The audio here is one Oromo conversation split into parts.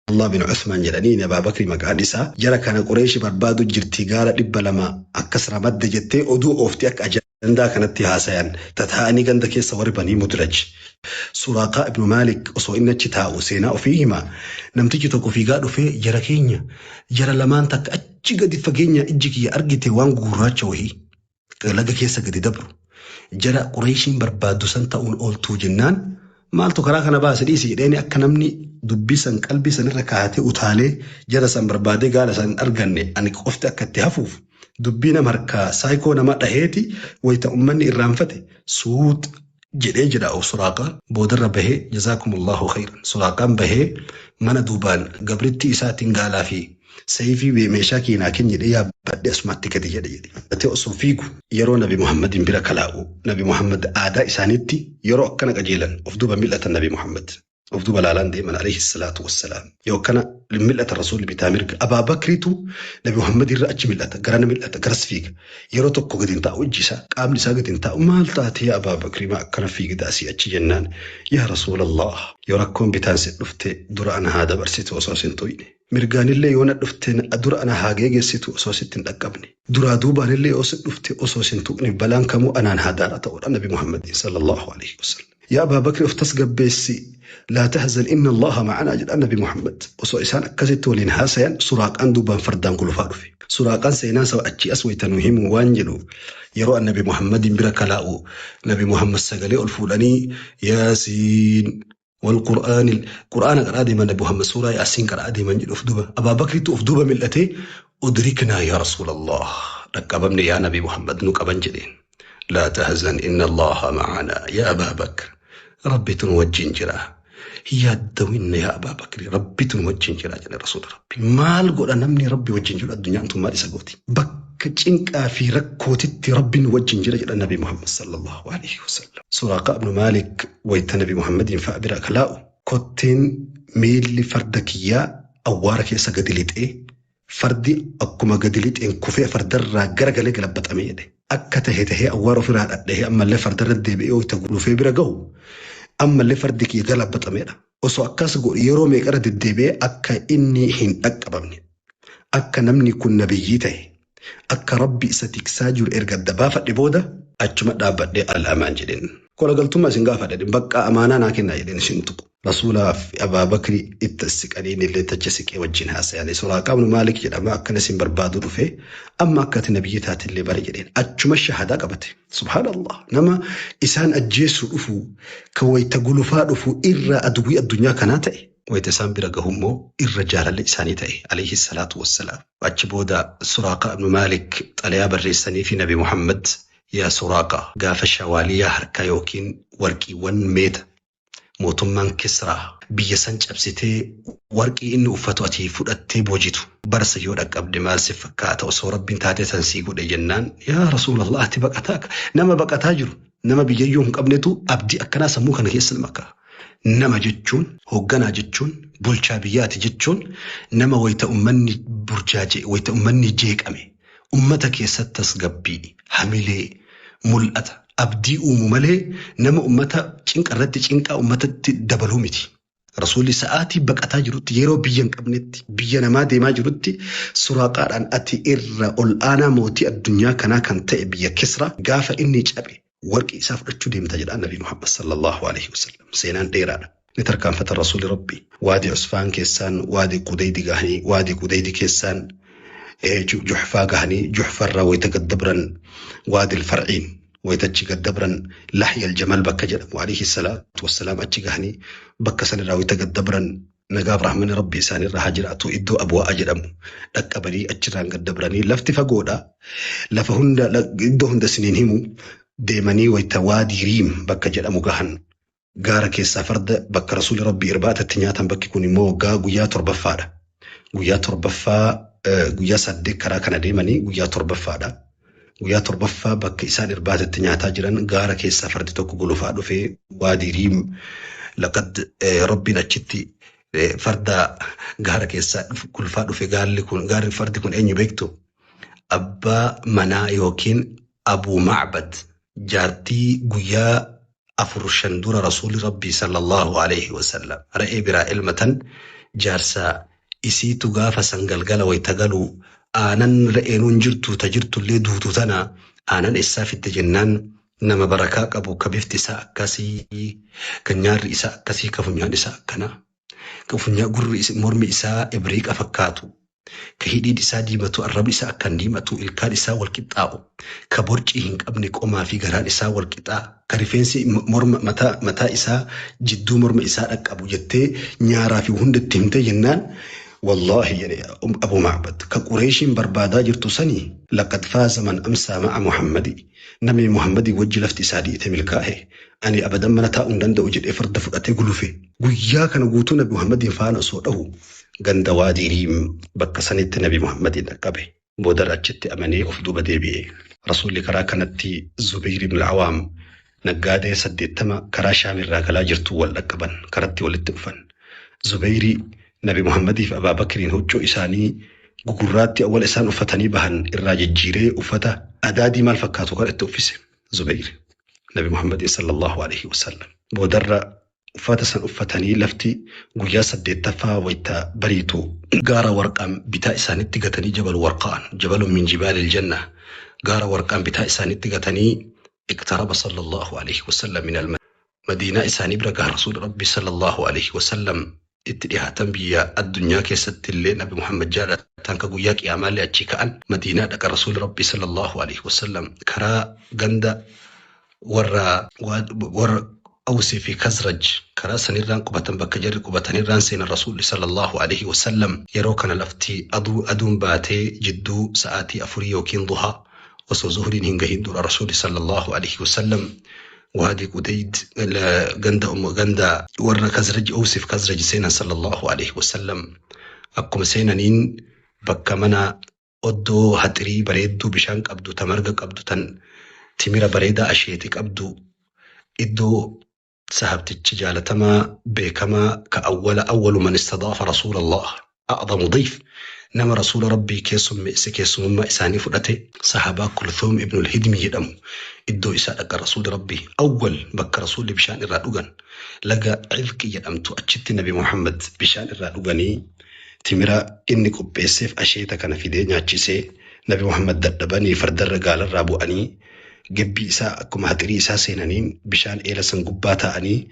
الله بن عثمان جلانين أبا بكر مقادسة جرى كان قريش بربادو جرتيقارة لبا لما أكسر مد جتي أدو أوفتيك أجندا كانت تهاسيان تتهاني قندك صور بني مدرج سراقة ابن مالك أصو إن تتاو سينا فيهما نمتجي تكو في قادو في جرى كينيا جرى لمان تك أجي قد فقينيا إجيكي أرقتي وانقو راجوهي لقا كيسا قد دبرو جرى قريش بربادو سنتاون أولتو جنان maaltu karaa kana baase dhiisii jedheen akka namni dubbisan qalbisan irra kaa'atee utaalee jara san barbaadee gaala san arganne ani qofti akka itti hafuuf dubbii nama harkaa saayikoo nama dhaheeti wayita ummanni irraanfate suut jedhee jedha Suraaqaan boodarra bahee jazaakumullahu khayran Suraaqaan bahee mana duubaan gabritti isaatiin gaalaa fi sayfii meeshaa keenyaa keenya jedhee yaabbadhe asumatti gadi jedhe ati osoo fiigu yeroo nabi Muhammadin bira kalaa'u nabi Muhammad aadaa isaaniitti yeroo akkana qajeelan of duuba mil'atan nabi Muhammad of duuba laalaan deeman alayhi salaatu wassalaam yoo kana mil'ata rasuulli bitaa mirga Abaa Bakriitu nabi Muhammad irra achi mil'ata garana mil'ata garas fiiga yeroo tokko gadi hin taa'u ijji isaa qaamni isaa gadi hin taa'u maal taate yaa Abaa Bakrii maa akkana fiigda asii achi jennaan yaa rasuulallah yoo rakkoon bitaan si dhufte dura ana haa dabarsitu osoo sin tuyne mirgaanillee yoo na dhufte dura ana haa geessitu osoo sittin dhaqqabne duraa duubaanillee yoo si dhufte osoo sin tuqne balaan kamuu anaan haa daara ta'udha nabi Muhammad sallallahu alayhi wasallam يا أبا بكر افتسقب بيسي لا تهزل إن الله معنا جد النبي محمد وصو إسان أكزت ولين هاسيان سراق أندو بان فردان كل فارفي سراقان سيناسا وأتشي أسوي تنوهم وانجلو يرو النبي محمد بركلاء نبي محمد سقلي الفلاني ياسين والقرآن القرآن قرأدي من نبي محمد سورة ياسين قرأدي من جل أفدوبة أبا بكر تأفدوبة ملتي أدركنا يا رسول الله ركبني يا نبي محمد نكبن جدين لا تهزن إن الله معنا يا أبا بكر ربي تنوجين جراه هي الدوين يا أبا بكر ربي تنوجين جراه جل رسول ربي ما القول نمني ربي وجين جراه الدنيا أنتم ما لسقوتي بك جنك في ركوتي ربي نوجين جراه جل النبي محمد صلى الله عليه وسلم سراقة ابن مالك ويت النبي محمد فأبرأ كلاو كتين ميل فردك يا أوارك يسقد ليت فردي أكما قدلت إن كفي فردر جرجل قلبت أمينه أكته هي أوارو في رأى ده أما اللي فردر الدبي أو تقول في برجو أما اللي فردك يقلبت أمينه وسو أكاس جو يرو ميكرد الدبي أكا إني حين أكبرني أكا نمني كن نبيته أكا ربي ستكساجر إرجع الدبافة لبودة أجمع دابد الأمان جدين كل قلتم ما سنقافة دين بقى أمانة ناكنا يدين شنتو رسول أبا بكر التسك أدين اللي تجسك وجهها يعني سراقة بن مالك جدا ما أكن سين بربادو فيه أما أكت نبيتات اللي برجلين أجمع الشهادة قبته سبحان الله نما إسان أجيس أفو كوي تقول فادفو إر أدوي الدنيا كانته ويتسام برجهم الرجال اللساني تأي عليه الصلاة والسلام وأجبودا سراقة بن مالك عليها بالرسالة في نبي محمد يا سراقة قاف الشوالية حركة يوكين وركي ون ميت موتمان كسرى بيسان جبسيتي ورقي إنه فتواتي فؤتي بوجيتو برس يودك أبد مال سفكات وصور رب تاتي تنسيقو دي جنان يا رسول الله تبقى أتاك نما بقى تاجر نما بيجيهم قبنتو أبدي أكنا سموكا نكيس المكا نما جتشون هقنا جتشون بولشابيات جتشون نما ويتا أمني برجاجي ويتا أمني جيك أمي أمتك يستس قبي حملي ملأتا أبدي أممله نما أمتا تشينك الرد تشينك أمتا دبلومتي رسولي ساعتي بقى تاجرت يرو بيان قبنتي بيان ما دي ما جرتي سراقة أن أتي الآن موتي الدنيا كان تأبي كسرى قاف إني جابي ورقي إساف رجو دي متجد النبي محمد صلى الله عليه وسلم سينان ديران نتركان فتر رسول ربي وادي عسفان كيسان وادي قديد قهني وادي قديد كيسان جحفا قهني جحفا روي تقدبرا وادي الفرعين ويتجي قدبرا لحي الجمال بك جدم وعليه الصلاة والسلام أتجهني بك سن راوي تقدبرا نقاب رحمن ربي ساني راجراتو إدو أبواء جدم لك أبني أجران قدبراني لفت فقودا لفهن إدوهن سنين همو ديماني ويتوادي ريم بك جدم قهن قارك السفرد بك رسول ربي إربات التنياتا بك يكوني مو قا قويا تربفادا قويا تربفا قويا صدق كراكنا ديماني قويا تربفادا ويا تربفا بك إسان إربات التنياتا جران قارك السفرد توكو قلوفادو في وادي ريم لقد ربنا جتي فردا قارك السفرد قلوفادو في قال الفرد يكون أين يبيكتو أبا منا يوكين أبو معبد جارتي قويا أفرشن دور رسول ربي صلى الله عليه وسلم رأي برا علمة جارسا إسيتو غافا سنغلغلا ويتغلو آنان رئينون جرتو تجرتو اللي دوتو تنا آنان إسافي التجنان نما بركاك أبو كبيفت إساء كاسي كنيار إساء كاسي كفنيان إساء كنا كفنيا قر مرمي إساء إبريك أفكاتو كهيدي إساء ديمتو الرب إساء كان ديمتو الكار إساء والكتاو كبرج إهنك أبنك أما في غران إساء والكتاء كارفينسي مرم متا إساء جدو مرم إساء أك أبو جتة نيارا في هند التهمتة جنان والله يعني أبو معبد كقريش بربادا جرتو سني لقد فاز من أمسى مع محمد نبي محمد وجه لفتي سادي تملكاه أني أبدا من تاء دند وجد إفرد فقتي قلوفه وياك نقوتو نبي محمد فانا صوته غند وادي ريم بك سنت نبي محمد نكبه بودر أجت أمني أفدو بديبي رسول كرا كانت زبير بن العوام نقادي سديتما كرا شامل راكلا جرتو والأكبن كرتي والتقفن زبيري نبي محمد في أبا بكر هجو إساني غقراتي أول إسان أفتني بهن الراجل جيري أفتا أدادي مال فكاتو قال التوفيس زبير نبي محمد صلى الله عليه وسلم بودر أفتا سن أفتني لفتي قويا سديتفا ويتا بريتو غارة ورقام بتا إساني تغتني جبل ورقان جبل من جبال الجنة غارة ورقام بتا إساني تغتني اقترب صلى الله عليه وسلم من المدينة إساني برقى رسول ربي صلى الله عليه وسلم اتديهاتن بيا الدنيا كيست اللي نبي محمد جارة تانكا قوياك إعمالي أتشيكا مدينة دقى رسول ربي صلى الله عليه وسلم كرا غندا ور أوسي في كزرج كرا سنيران قبطان بكجر قبطانيران سين الرسول صلى الله عليه وسلم يروكنا لفتي أدون باتي جدو ساعتي أفري وكين ضحى وسو زهرين هنگهين دور الرسول صلى الله عليه وسلم وهذه قديد غندا ورا كزرج أوسف كزرج سينا صلى الله عليه وسلم أكم سينانين بكمنا أدو هتري بريدو بشانك أبدو تمرقك أبدو تمير بريدا أشيتك أبدو إدو سحبت التجالة تما بكما أول من استضاف رسول الله أعظم ضيف نما رسول ربي كيسم ما إساني فرته صحابة كلثوم ابن الهدم يدم إدو إساءك رسول ربي أول بك رسول بشان الرادوغان لقى عذك يدم تؤجد النبي محمد بشان الرادوغاني تمرا إنك بيسيف أشيتك أنا في دينيا تشيسي نبي محمد دردباني فردر قال الرابو أني قبي إساء كما هتري إساء سينانين بشان إيلا سنقباتا أني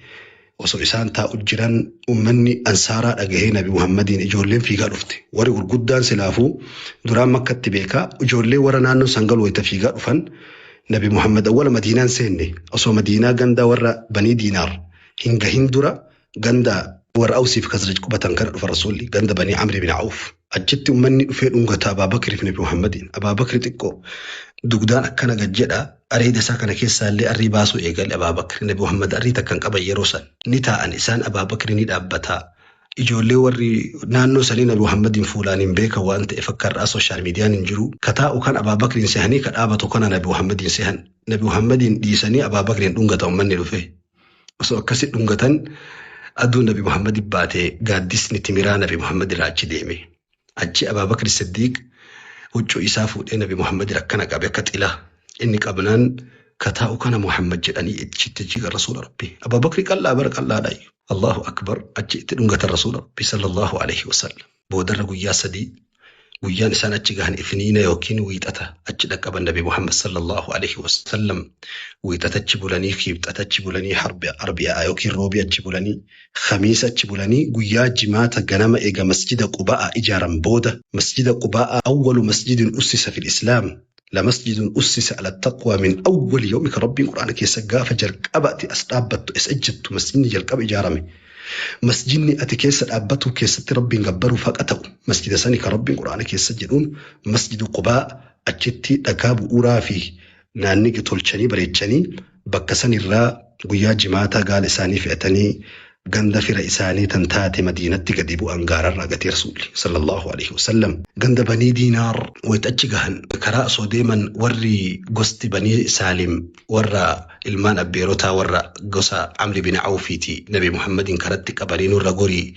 وصو إسان تا أجران أمني أنسارا أجهي نبي محمدين إجولين فيها رفتي وري قدان سلافو دران مكة تبيكا إجولين ورنانو سنقل ويتفيقا رفن نبي محمد أول مدينة سيني أصو مدينة غندا ورا بني دينار هنگا هندورا غندا ور أوسي في كزرج كوبتان كرد فرسولي غندا بني عمرو بن عوف أجت أمني أفيد أمغتا أبا بكر في نبي محمدين أبا بكر تكو دقدان أكنا قجدا أريد ساكنا كيسا اللي أريباسو إيقال أبا بكر نبي محمد أريد كان قبا يروسا نتا أن إسان أبا بكر ند أبتا إجولي وري نانو سلين نبي محمد فولان بيكا وأنت إفكر السوشيال ميديا ننجرو كتاو كان أبا بكر سيهني كتابتو كان نبي محمد سيهن نبي محمد ديساني أبا بكر دونغتا أمني لفه وسو أكسي دونغتان أدو نبي محمد باتي قادس نتمرا نبي محمد راجي ديمي أجي أبا بكر الصديق وجو إسافو نبي محمد ركنا قابكت إله إنك أبنان كتاو كان محمد جداني اتشتجيك الرسول ربي أبا بكر قال لا برك الله داي الله أكبر أجيت دونغة الرسول ربي صلى الله عليه وسلم بودر قويا سدي قويا نسان أجيغان إثنين يوكين ويتأتا أجدك أبا النبي محمد صلى الله عليه وسلم ويتأتا تجبولاني خيبت أتا تجبولاني حرب أربياء يوكين روبيا تجبولاني خميسة تجبولاني قويا جماعة قنام إيغا مسجد قباء إجارا بودة مسجد قباء أول مسجد أسس في الإسلام لمسجد أسس على التقوى من أول يومك ربي قرآنك يسقى فجرك أبأت أسأبت أسأجدت مسجد جلق إجارمي مسجدني أتكيس أبته كيست ربي نقبروا فقطوا مسجد سانك ربي قرآنك يسجدون مسجد قباء أجتي دكاب أورا فيه نانيك تولشاني بريتشاني بكساني الرا قيا جماعة قال ساني فئتني غند في رئيساني تنتاتي مدينة قديبو أنقار الرقة رسول صلى الله عليه وسلم غند بني دينار ويتأجيغهن كراء صديما وري قست بني سالم ورى ilmaan abbeerotaa warra gosa Amri bin Awfiiti Nabi Muhammadin karatti qabanii nurra gorii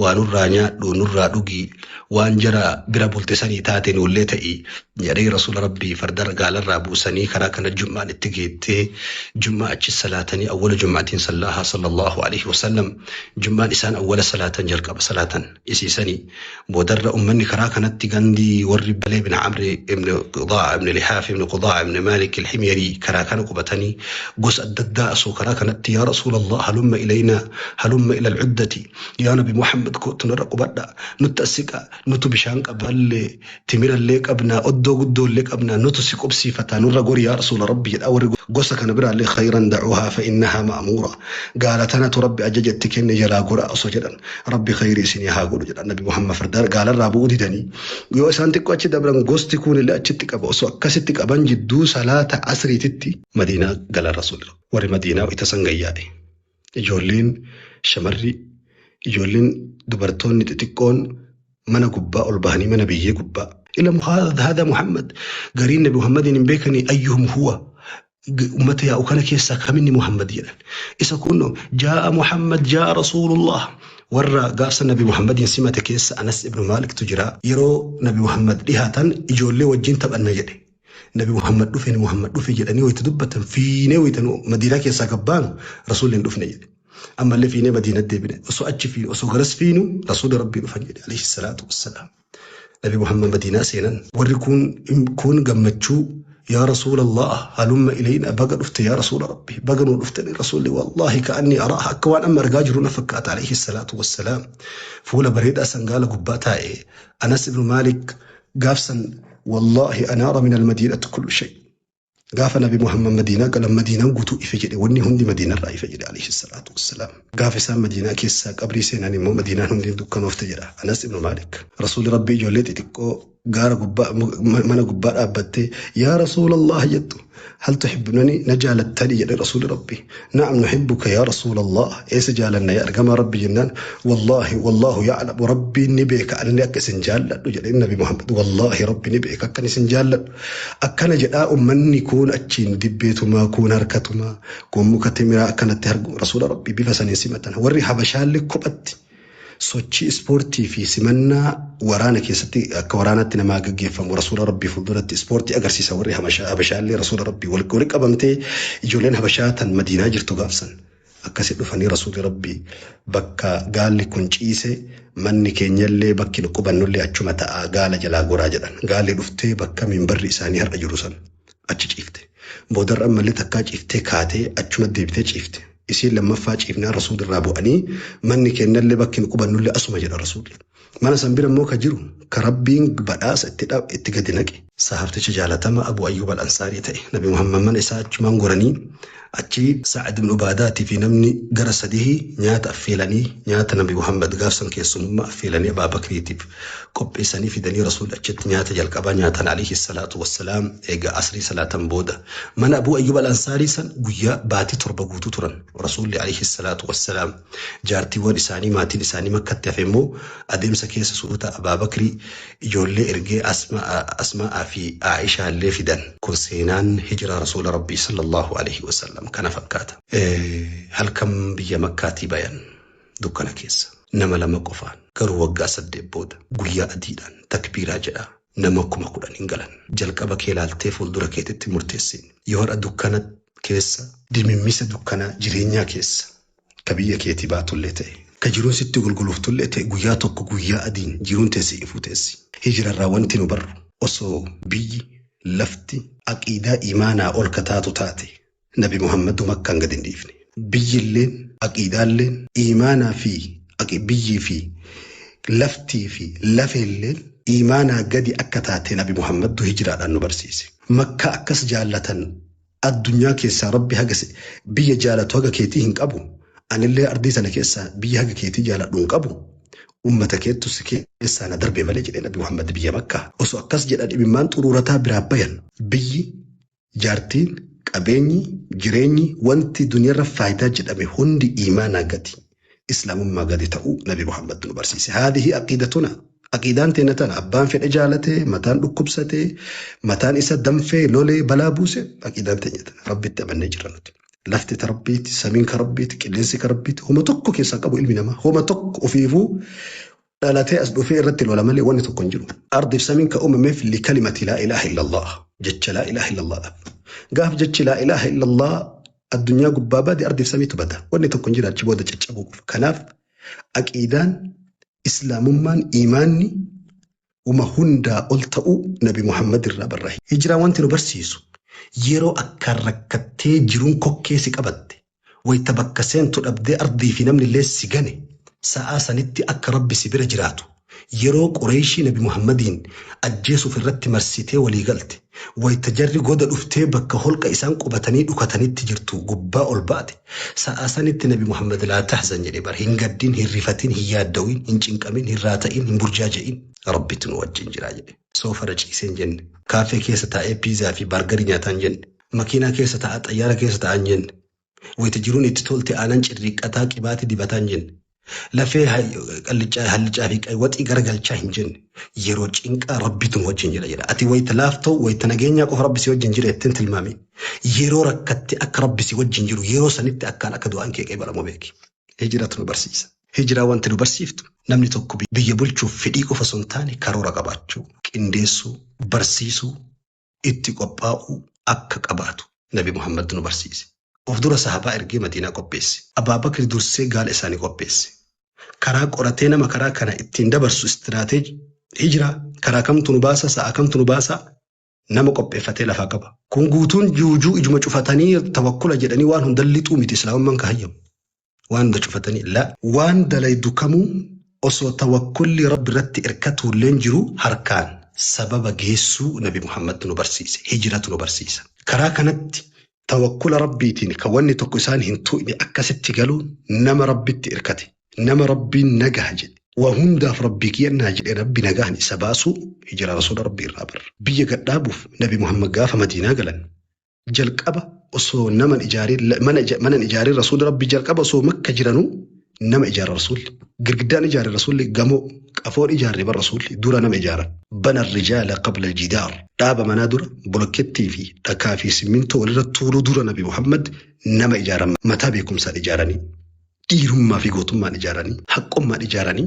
waan nurraa nyaadhu nurraa dhugii waan jara bira bultesanii taate nullee ta'i jedhee rasuula rabbii farda gaalarraa buusanii karaa kana jummaan itti geettee jummaa achi salaatanii awwala jummaatiin sallallahu alaihi wasallam jummaan isaan awwala salaatan jalqaba salaatan isiisanii boodarra ummanni karaa kanatti gandii warri Balee bin Amri ibn Qudaa ibn Lihaaf ibn Qudaa ibn Malik al-Himyari karaa kana qubatanii gosa adda addaa asoo karaa kanatti yaa rasuulallah halumma ilaynaa halumma ila al-uddati yaa nabi Muhammad kootu narra qubadha nutti asiqa nutu bishaan qaballee timirallee qabnaa oddoo guddoollee qabnaa nutu si qubsiifataa nurra gori yaa rasuula rabbi jedha warri gosa kana biraallee khayran da'uuhaa fa innahaa ma'muura gaalatanatu rabbi ajajatti kenne jalaa gora osoo jedhan rabbi khayri isinii haa godhu jedha nabi Muhammad farda gaalarraa bu'uu didanii yoo isaan xiqqoo achi dabran gosti kun illee achitti qaba osoo akkasitti qaban jidduu salaata asriititti Madiinaa galan rasuulli warri Madiinaa ita sangayyaa'e ijoolleen shamarri ijoolleen dubartoonni xixiqqoon mana gubbaa ol bahanii mana biyyee gubbaa ila hada Muhammad gariin nabi Muhammadin hin beekanii ayyuhum huwa ummata yaa'u kana keessaa kaminni Muhammad jedhan isa kunno jaa'a Muhammad jaa'a rasuulullah warra gaafsa nabi Muhammadin simate keessa Anas ibn Malik tu jira yeroo nabi Muhammad dhihaatan ijoollee wajjin taphanna jedhe nabi Muhammad dhufe jedhanii wayita dubbatan fiinee wayitanu Madiinaa keessaa gabbaan rasuulleen dhufne jedhe ammallee fiinee Madiinaa deebine osoo achi fiinu osoo garas fiinu rasuulli rabbii dhufan jedhe alayhi salaatu wassalaam nabi Muhammad Madiinaa seenan warri kun gammachuu يا رسول الله هلم إلينا بقى دفت يا رسول ربي بقى دفت رسولي والله كأني أراها كوان أما رجاجرون فكات عليه الصلاة والسلام فولا بريد أسن قال قباتها إيه أنس بن مالك قافسا والله أنار من المدينة كل شيء قاف نبي محمد مدينة قال مدينة قتو إفجد وني هندي مدينة رأي فجد عليه الصلاة والسلام قاف سام مدينة كيسا قبري سيناني مو مدينة هندي دكان وفتجرا أنس بن مالك رسول ربي جولتي تكو قال قبا من قبا أبتي يا رسول الله جد هل تحبنني نجال التالي يا رسول ربي نعم نحبك يا رسول الله إيش جالنا يا أرقام ربي جنان والله يعلم ربي نبيك أنني أكسن جال وجل النبي محمد والله ربي نبيك أكني سنجال أكن جاء من يكون أتشين دبيت ما كون هركت ما كون مكتمرا أكنت تهرج رسول ربي بفسن سمة وري حبشال لكبت sochii ispoortii fi simannaa waraana keessatti akka waraanaatti namaa gaggeeffamu rasuula rabbii fuulduratti ispoortii agarsiisa warri habashaallee rasuula rabbii wal qabamtee ijoolleen habashaa tan Madiinaa jirtu gaafsan akkasi dhufanii rasuulli rabbii bakka gaalli kun ciise manni keenyallee bakki nu qubannullee achuma ta'a gaala jalaa goraa jedhan gaalli dhuftee bakka minbarri isaanii har'a jiru san achi ciifte boodarra ammallee takkaa ciiftee kaatee achuma deebitee ciifte isin lammaffaa ciifnaa rasuul irraa bu'anii manni kennallee bakki nu qubannullee asuma jedha rasuulli mana san bira immoo ka jiru ka rabbiin badhaasa itti gadi naqe sahabticha jaalatama Abu Ayyub al-Ansaarii ta'e nabi Muhammad mana isaa achumaan goranii achi Sa'ad ibn Ubaadaatii fi namni gara sadii nyaata affeelanii nyaata nabi Muhammad gaafsan keessummaa affeelanii Abaa Bakriitiif qopheessanii fidanii rasuul achitti nyaata jalqabaa nyaatan alayhi salaatu wassalaam eega asrii salaatan booda mana Abu Ayyub al-Ansaarii san guyyaa baatii 7 guutuu turan rasuulli alayhi salaatu wassalaam jaartiiwwan isaanii maatiin isaanii makkatti hafe immoo adeemsa keessa suuta Abaa Bakrii ijoollee ergee Asmaa fi Aishaa illee fidan kun seenaan hijira rasuula rabbii sallallahu alayhi wasallam kana fakkaata halkan biyya makkaatii bayan dukkana keessa nama lama qofaan garuu waggaa 8 booda guyyaa adiidhaan takbiiraa jedha nama 10,000 hin galan jalqaba kee laaltee fuuldura keetitti murteessin yoo har'a dukkana keessa dimimmisa dukkanaa jireenyaa keessa ka biyya keetii baatullee ta'e ka jiruun sitti gulguluftullee ta'e guyyaa tokko guyyaa adiin jiruun teessi ifuu teessi hijirarraa wanti nu barru osoo biyyi lafti aqiidaa imaanaa ol kataatu taate nabi Muhammad makkaan gad hin dhiifne biyyilleen aqiidaalleen imaanaa fi biyyii fi laftii fi lafeelleen imaanaa gadi akka taate nabi Muhammad hijiraadhaan nu barsiise makka akkas jaallatan addunyaa keessaa rabbi haga biyya jaalatu haga keetii hin qabu anillee ardii sana keessaa biyya haga keetii jaaladhu hin qabu ummata keettu si keessaa na darbe malee jedhe nabi Muhammad biyya makkaa osoo akkas jedhan imimmaan xuruurataa biraa bayan biyyi jaartiin qabeenyi jireenyi wanti duniyarra faayidaa jedhame hundi imaanaa gadi islaamummaa gadi ta'uu nabi Muhammad nu barsiise haadihi aqiidatuna aqiidaan teena tana abbaan fedhe jaalate mataan dhukkubsate mataan isa danfee lolee balaa buuse aqiidaan teenya tana rabbitti amannee jira nuti lafti tarabbiiti, samiin karabbiiti, qilleensi karabbiiti, homa tokko keessaa qabu ilmi namaa, homa tokko ofiifuu dhalatee as dhufee irratti lola malee wanni tokko hin jiru. Ardiif samiin ka uumameef likalimati laa ilaaha illallah jecha laa ilaaha illallah. Gaaf jechi laa ilaaha illallah addunyaa gubbaa baade ardiif samiitu bada. Wanni tokko hin jira achi booda caccabuu. Kanaaf aqiidaan islaamummaan imaanni uma hundaa ol ta'uu nabi Muhammad irraa barraahe. Hijiraan wanti nu barsiisu yeroo akkaan rakkattee jiruun kokkee si qabatte wayita bakka seentu dhabdee ardii fi namni illee si gane sa'aa sanitti akka rabbi si bira jiraatu yeroo Qureeshii nabi Muhammadiin ajjeesuuf irratti marsitee walii galte wayita jarri goda dhuftee bakka holqa isaan qubatanii dhukatanitti jirtu gubbaa ol baate sa'aa sanitti nabi Muhammad laa tahzan jedhe bar hin gaddin hin rifatin hin yaaddawin hin cinqamin hin raata'in hin burjaaja'in rabbitu nu wajjin jira jedhe. Soofara ciiseen jenne kaafee keessa taa'ee piizaa fi baargarii nyaataan jenne makiinaa keessa taa'aa xayyaara keessa taa'an jenne wayita jiruun itti tolte aanan cirriiqqataa qibaati dibataan jenne lafee hallicaa fi waxii garagalchaa hin jenne yeroo cinqaa rabbitu nu wajjin jira jedha. Ati wayita laaftoo wayita nageenyaa qofa rabbi si wajjin jira ittiin tilmaami yeroo rakkatti akka rabbi si wajjin jiru yeroo sanitti akkaan akka du'aan kee qeebalamu beeki. Hijiraatu nu barsiisa. Hijiraa wanti nu barsiiftu namni tokko biyya bulchuuf fedhii qofa osoo hin taane karoora qabaachuu, qindeessuu, barsiisuu, itti qophaa'uu akka qabaatu nabi Muhammad nu barsiise. Of dura sahabaa ergee Madiinaa qopheesse. Abaabakri dursee gaala isaanii qopheesse. Karaa qoratee nama karaa kana ittiin dabarsu istiraateeji hijiraa karaa kamtu nu baasa sa'a kamtu nu baasa nama qopheeffatee lafaa qaba. Kun guutuun juujuu ijuma cufatanii tawakkula jedhanii waan hundallixuu miti islaamummaan ka hayyamu. Waan da cufatanii la waan dalaydu kamuu osoo tawakkulli rabbi irratti irkatu illeen jiru harkaan sababa geessuu nabi Muhammad nu barsiise. Hijiratu nu barsiisa. Karaa kanatti tawakkula rabbiitiin kan wanni tokko isaan hin tu'ine akkasitti galuun nama rabbitti irkate nama rabbiin nagaha jedhe waa hundaaf rabbii kiyyannaa jedhe rabbi nagahan isa baasuu hijira rasuula rabbii irraa barra. Biyya gadhaabuuf nabi Muhammad gaafa Madiinaa galan jalqaba osoo nama mana ijaarii rasuula rabbii jalqaba osoo Makka jiranuu nama ijaara rasuulli girgiddaan ijaare rasuulli gamoo qafoon ijaarre bar rasuulli dura nama ijaara bana rijaala qabla aljidaar dhaaba manaa dura bolokettii fi dhakaa fi simmintoo walirra tuuluu dura nabi Muhammad nama ijaaran mataa beekumsaan ijaaranii dhiirummaa fi gootummaan ijaaranii haqqummaan ijaaranii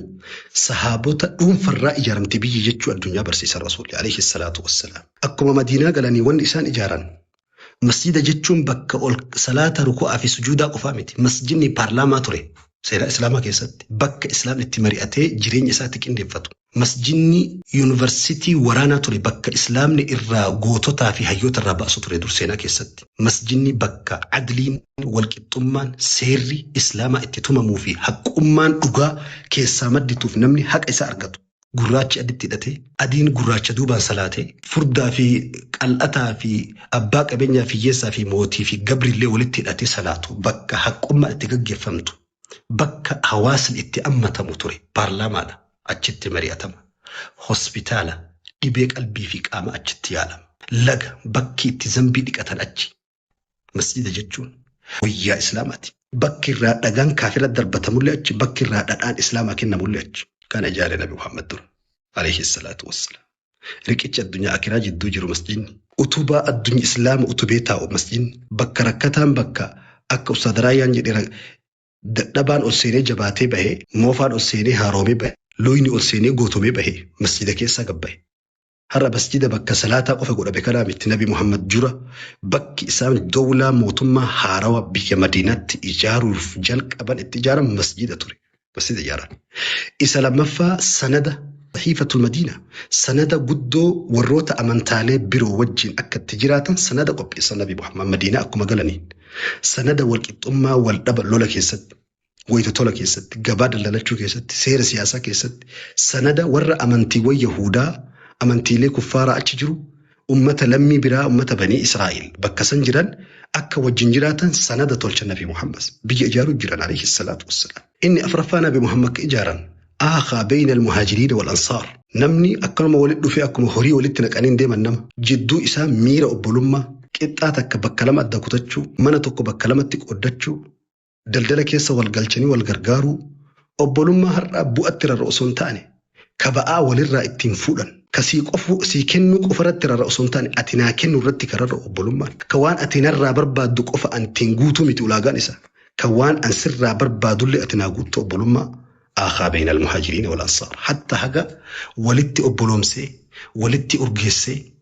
sahaabota dhuunfarraa ijaaramte biyyi jechuu addunyaa barsiisan rasuulli alayhi salaatu wassalaam. Akkuma Madiinaa galanii wanni isaan ijaaran masjida jechuun bakka ol salaata ruku'aa fi sujuudaa qofaa miti. Masjidni paarlaamaa ture. Seera islaamaa keessatti bakka islaamni itti mari'atee jireenya isaatti qindeeffatu. Masjidni yuunivarsiitii waraanaa ture bakka islaamni irraa goototaa fi hayyoota irraa baasu ture dur seenaa keessatti. Masjidni bakka adliin walqixxummaan seerri islaamaa itti tumamuu fi haqqummaan dhugaa keessaa maddituuf namni haqa isaa argatu. Gurraachi aditti hidhatee adiin gurraacha duubaan salaatee furdaa fi qal'ataa fi abbaa qabeenyaa fi hiyyeessaa fi mootii fi gabrillee walitti hidhatee salaatu bakka haqqummaan itti gaggeeffamtu. Bakka hawaasni itti ammatamu ture paarlaamaadha achitti mari'atama. Hospitaala dhibee qalbii fi qaama achitti yaalama. Laga bakki itti zambii dhiqatan achi. Masjida jechuun wayyaa islaamaati. Bakki irraa dhagaan kaafira darbatamullee achi bakki irraa dhadhaan islaamaa kennamullee achi. Kana ijaare nabi Muhammad dura alayhi salaatu wassalaam. Riqicha addunyaa akiraa jidduu jiru masjidni. Utubaa addunyaa islaama utubee taa'u masjidni. Bakka rakkataan bakka akka usadaraayyaan jedhe dadhabaan ol seenee jabaatee bahee moofaan ol seenee haaromee bahee looyni ol seenee gootomee bahee masjida keessaa gabbahe. Har'a masjida bakka salaataa qofa godhame kanaa miti nabi Muhammad jura bakki isaan dawlaa mootummaa haarawaa biyya Madiinaatti ijaaruuf jalqaban itti ijaaran masjida ture. Masjida ijaaran. Isa lammaffaa sanada Hiifatul Madiina sanada guddoo warroota amantaalee biroo wajjin akka itti jiraatan sanada qopheessan nabi Muhammad Madiinaa akkuma galaniin. Sanada walqixxummaa wal dhaba lola keessatti wayita tola keessatti gabaa daldalachuu keessatti seera siyaasaa keessatti sanada warra amantiiwwan Yahudaa amantiilee kuffaaraa achi jiru ummata lammii biraa ummata banii Israa'el bakka san jiran akka wajjin jiraatan sanada tolcha nabi Muhammad biyya ijaaruu jiran alayhi salaatu wassalaam. Inni afraffaa nabi Muhammad ka ijaaran آخا بين المهاجرين والأنصار نمني أكلم ولد في أكم هوري ولد نكانين دائما نم جدو إسام ميرا أبولما كتاتك بكلمة دكتاتشو مناتك بكلمة تكوداتشو دلدلك يسا والقلشني والغرغارو أبولما هر أبو أتر الرؤسون تاني كباء وللرا اتنفولا كسي قفو سي كنو قفرت ترى سلطان أتنا كنو رتي كرر أبولمان كوان أتنا رابر دق قف أن تنجوتو متولاغان إسا كوان أنسر رابر بادول أتنا جوتو أبولما آخا بين المهاجرين والأنصار حتى هجا ولدت أبولمسي ولدت أرجسي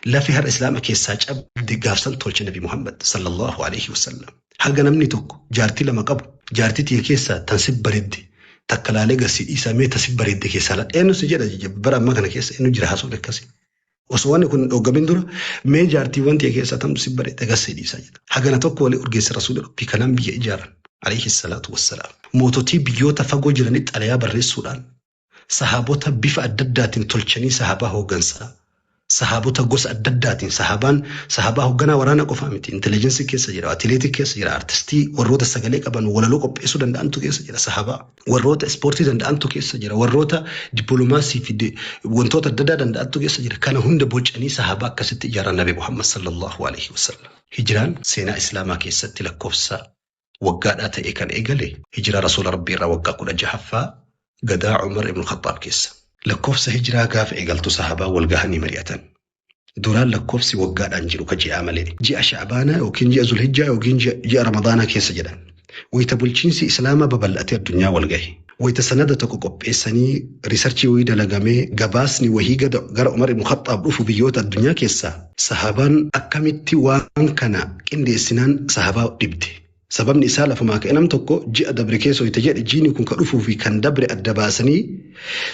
لا في هالإسلام كيساج أبدي قافسن تولش النبي محمد صلى الله عليه وسلم هجا نمني توك جارتي لما قبل جارتي تيكيسا تنسب بردي تكلالي قصي إيسا مي تسب بردي كيسا لا إنه سجل برا ما كان كيسا إنه جرى حصول كسي وسواني كن أوجابين دورا مي جارتي وانتي كيسا تم تسب بردي قصي إيسا هجا نتوك ولي أرجس رسول ربي كلام بي إجارا عليه الصلاة والسلام موتوتي بيوتا فقو جرانيت عليها بري السودان صحابوتا بيف أددات تلشني صحابه وغنسا صحابوتا قوس أددات صحابه وغنا ورانا قفامتي انتليجنسي كيسا جرا أتليتي كيسا جرا أرتستي وروتا سجليك أبان ولا لوكو بيسو دند أنتو كيسا جرا صحابا وروتا سبورتي دند أنتو كيسا جرا وروتا دبلوماسي في دي وانتوتا ددا دند أنتو كيسا جرا كان هند بوجاني صحابا كست جرا النبي محمد صلى الله عليه وسلم هجران سينا إسلاما كيسا تلكوفسا وقاد إيكان إيقالي هجرة رسول ربي را وقا كنا جحفا قدا عمر بن الخطاب كيس لكوفس هجرة قاف إيقالتو صحابة والقهني مريئة دوران لكوفس وقاد أنجلو كجي عملي جاء شعبانا وكين جاء ذو الهجة وكين جاء رمضانا كيس جدا ويتبولشينسي إسلاما ببلأتي الدنيا والقهي ويتسندتكو قبئساني ريسارشي ويدا لغامي قباسني وهي قرأ عمر بن الخطاب رفو بيوت الدنيا كيسا صحابان أكامتي وان كان كندي سنان صحابة دبتي سبب نسالة فما كأنم تكو جاء دبركيسو يتجاء جيني كون كرفو في كان دبر الدباسني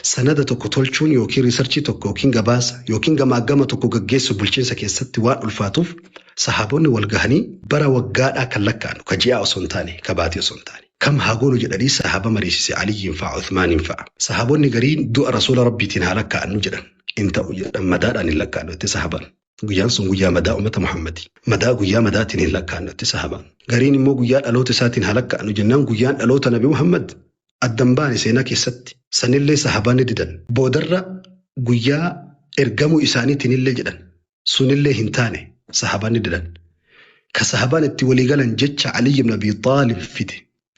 سندة تكو تولشون يوكي ريسيرشي تكو كين غباس يوكين غما غما تكو غجيسو بلشين سكي ستوان الفاتوف صحابوني والغهني برا وقادا كلكان كجاء سنتاني كباتي سنتاني كم هاقولوا جدري صحابة مريسي علي ينفع عثمان ينفع صحابوني قرين دو رسول ربي تنهالك كأنو جدا انت مداد أن لك كأنو تسحبان guyaan sun guyyaa madaa ummata Muhammadi. Madaa guyyaa madaatiin hin lakkaa'annetti sahaban. Gariin immoo guyyaa dhaloota isaatiin haa lakkaa'anu jennaan guyyaan dhaloota Nabi Muhammad addan baane seenaa keessatti sanillee sahabaan ni didan. Boodarra guyyaa ergamuu isaaniitiin illee jedhan. Sunillee hin taane sahabaan ni didan. Ka sahabaan itti walii galan jecha Ali ibn Abi Talib fide.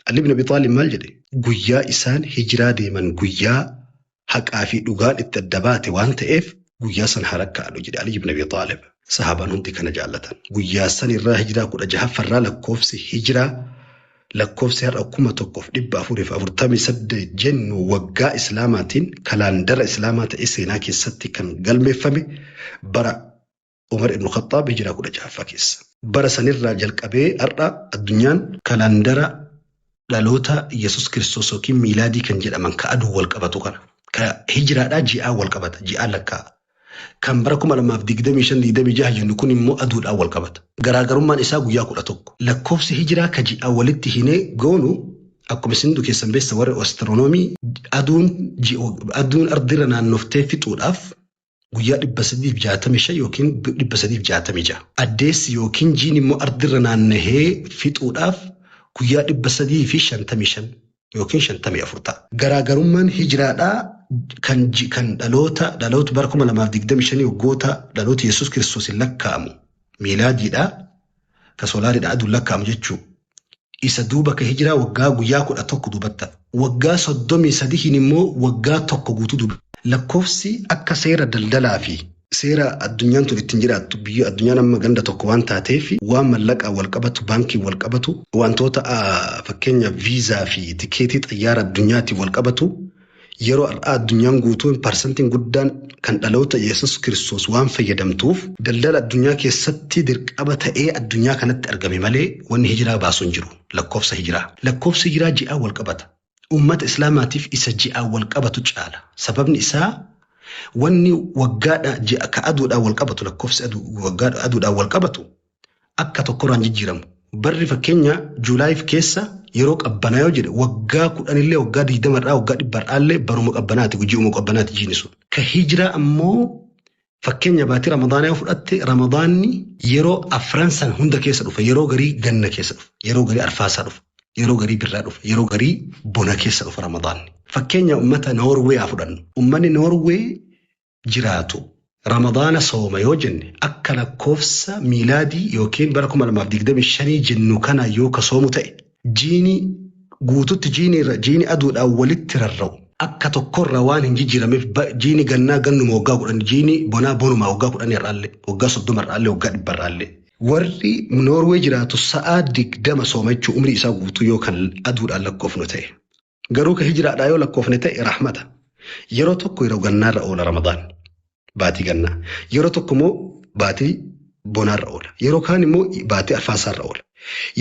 Ali ibn Abi Talib maal jedhe? Guyyaa isaan hijiraa deeman guyyaa haqaa fi dhugaan itti adda baate waan ta'eef guyyaa san halakkaa'anu jedhe Ali ibn Abi Talib. Sahabaan hundi kana jaallatan. Guyyaa san irraa hijiraa 16 lakkoofsi hijiraa lakkoofsi har'a 1448 jennu waggaa islaamaatiin kalaandara islaamaa ta'e seenaa keessatti kan galmeeffame bara Umar ibn Khattab hijiraa 16 keessa. Bara sanirraa jalqabee har'a addunyaan kalaandara dhaloota Yesus Kiristoos yookiin miilaadii kan jedhaman ka aduu wal qabatu kana. Ka hijiraadhaa ji'aa wal qabata ji'aa lakkaa'a. Kan bara 2025 jennu kun immoo aduudhaan wal qabata. Garaagarummaan isaa guyyaa 11. Lakkoofsi hijiraa ka ji'aa walitti hinee goonu akkuma isin keessan beessa warra astiroonoomii aduun ardirra naannoftee fixuudhaaf guyyaa 365 yookiin 366. Addeessi yookiin jiin immoo ardirra naannahee fixuudhaaf guyyaa 355 yookiin 54 ta'a. Garaagarummaan hijiraadhaa kan dhaloota bara 2025 waggoota dhaloota Yesus Kiristoos hin lakkaa'amu miilaadiidhaa ka soolaariidhaa aduun lakkaa'amu jechuudha. Isa duuba ka hijiraa waggaa guyyaa 11 duubatta. Waggaa 33 immoo waggaa tokko guutuu duuba. Lakkoofsi akka seera daldalaa fi seera addunyaan tun ittiin jiraattu biyya addunyaan amma ganda tokko waan taateef waan mallaqaa wal qabatu baankii wal qabatu wantoota fakkeenya viizaa fi tikeetii xayyaara addunyaatiin wal qabatu yeroo addunyaan guutuun parsantiin guddaan kan dhaloota Yesus Kiristoos waan fayyadamtuuf daldala addunyaa keessatti dirqama ta'ee addunyaa kanatti argame malee wanni hijiraa baasu hin jiru. Lakkoofsa hijiraa ji'aa wal qabata. Ummata islaamaatiif isa ji'aa wal qabatu caala. Sababni isaa wanni waggaadha ji'a ka aduudhaan wal qabatu lakkoofsi aduudhaan wal qabatu akka tokkorraan jijjiiramu. Barri fakkeenya Juulaayif keessa yeroo qabbanaa yoo jedhe waggaa 10 illee waggaa 20 irraa waggaa 100 illee baruma qabbanaati guji'uma qabbanaati jiinisu. Ka hijiraa ammoo fakkeenya baatii Ramadaanaa yoo fudhatte Ramadaanni yeroo afran san hunda keessa dhufa yeroo garii ganna keessa dhufa yeroo garii arfaasaa dhufa yeroo garii birraa dhufa yeroo garii bona keessa dhufa Ramadaanni. Fakkeenya ummata Noorwee haa fudhannu. Ummanni Noorwee jiraatu Ramadaana sooma yoo jenne akka lakkoofsa miilaadii yookiin bara 2025 jennu kana yoo ka soomu ta'e jiini guututti jiini aduudhaan walitti rarra'u akka tokkorra waan hin jijjiirameef jiini gannaa gannuma waggaa kudhan jiini bonaa bonuma waggaa kudhan irraallee waggaa 30 irraallee waggaa 100 irraallee warri Noorwee jiraatu sa'aa 20 soomachuu umrii isaa guutuu yoo kan aduudhaan lakkoofnu ta'e garuu ka hijiraadhaa yoo lakkoofne ta'e rahmata yeroo tokko yeroo gannaarra oola Ramadaan baatii gannaa yeroo tokko immoo baatii bonaarra oola yeroo kaan immoo baatii arfaasaarra oola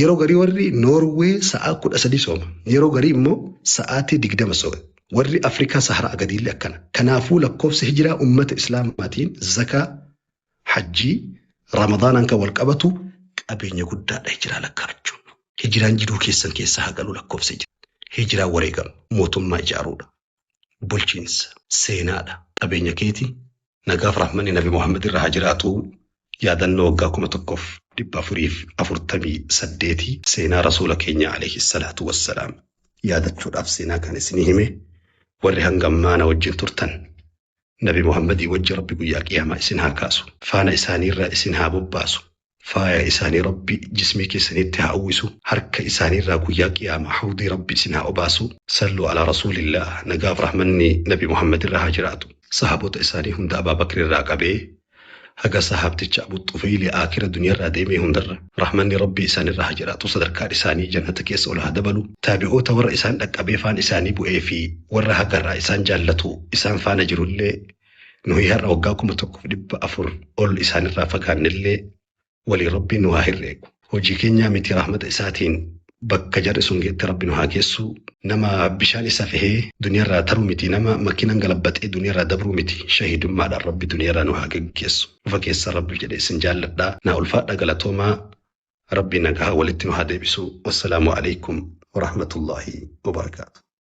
yeroo garii warri Noorwee sa'aa 13 sooma yeroo garii immoo sa'aatii 20 sooma warri Afrikaa Saharaa gadiillee akkana kanaafuu lakkoofsa hijiraa ummata islaamaatiin zakaa hajjii Ramadaanan kan wal qabatu qabeenya guddaadha hijiraa lakkaachuun hijiraan jiduu keessa haqalu lakkoofsa hijiraa wareegama mootummaa ijaaruudha bulchiinsa seenaadha qabeenya keetii nagaaf rahmanni nabi Muhammad irraa jiraatu yaadannoo waggaa 1448 seenaa rasuula keenya alayhi salaatu wassalaam yaadachuudhaaf seenaa kan isinii hime warri hangammaana wajjin turtan nabi Muhammadii wajji rabbi guyyaa qiyaamaa isin haa kaasu faana isaanii irraa isin haa bobbaasu faaya isaanii rabbi jismii keessanitti haa uwwisu harka isaanii irraa guyyaa qiyaamaa hawdii rabbi isin haa obaasu sallu ala rasuulillah nagaaf rahmanni nabi Muhammad irraa haa jiraatu sahaabota isaanii hunda Abaa Bakr irraa qabee haga sahaabticha Abu Xufayl aakira duniyaa irraa deemee hundarra rahmanni rabbi isaan irraa haa jiraatu sadarkaa isaanii jannata keessa ol haa dabalu taabi'oota warra isaan dhaqqabee faan isaanii bu'ee fi warra hagarraa isaan jaallatu isaan faana jirullee nuyi har'a waggaa 1400 ol isaan irraa fagaannillee walii rabbi nu haa hirreeku hojii keenyaa miti rahmata isaatiin bakka jarri sun geetti rabbi nu haa geessu nama bishaan isa fehee duniyaa irraa taruu miti nama makiinaan galabbatee duniyaa irraa dabruu miti shahidummaadhaan rabbi duniyaa irraa nu haa geggeessu ufa keessa rabbi jedhee isin jaalladhaa naa ulfaadha galatoomaa rabbi nagaa walitti nu haa deebisu wassalaamu alaikum wa rahmatullahi wa barakaatu.